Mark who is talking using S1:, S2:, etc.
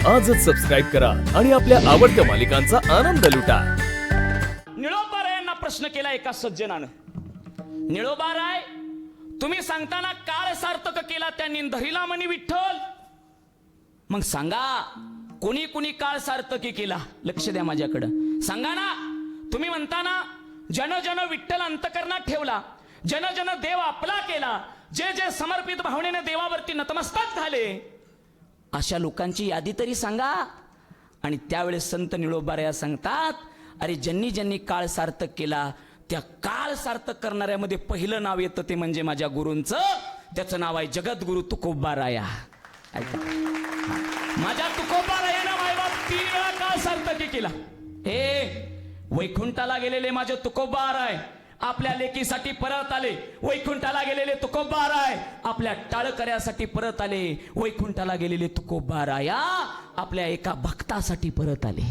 S1: आजच सबस्क्राईब करा आणि आपल्या आवडत्या मालिकांचा आनंद लुटा।
S2: निळोबारायांना प्रश्न केला एका सज्जनानं, निळोबाराय तुम्ही सांगताना काळ सार्थक केला त्यांनी धरिला म्हणी विठ्ठल, मग सांगा कोणी कोणी काळ सार्थकी केला? लक्ष द्या माझ्याकडं, सांगा ना। तुम्ही म्हणता ना जन जन विठ्ठल अंतकरणात ठेवला, जन जन देव आपला केला, जे जे समर्पित भावनेने देवावरती नतमस्तक झाले अशा लोकांची यादी तरी सांगा। आणि त्यावेळेस संत निळोबाराया सांगतात, अरे ज्यांनी ज्यांनी काळ सार्थक केला त्या काळ सार्थक करणाऱ्यामध्ये पहिलं नाव येतं ते म्हणजे माझ्या गुरूंचं, त्याचं नाव आहे जगद्गुरु तुकोबाराया। ऐका, माझ्या तुकोबारायानं मायबाप 3 वेळा काळ सार्थकी केला। हे वैकुंठाला गेलेले माझे तुकोबाराय आपल्या लेकीसाठी परत आले, वैकुंठाला गेलेले तुकोबाराय आपल्या टाळकऱ्यासाठी परत आले, वैकुंठाला गेलेले तुकोबाराया आपल्या एका भक्तासाठी परत आले।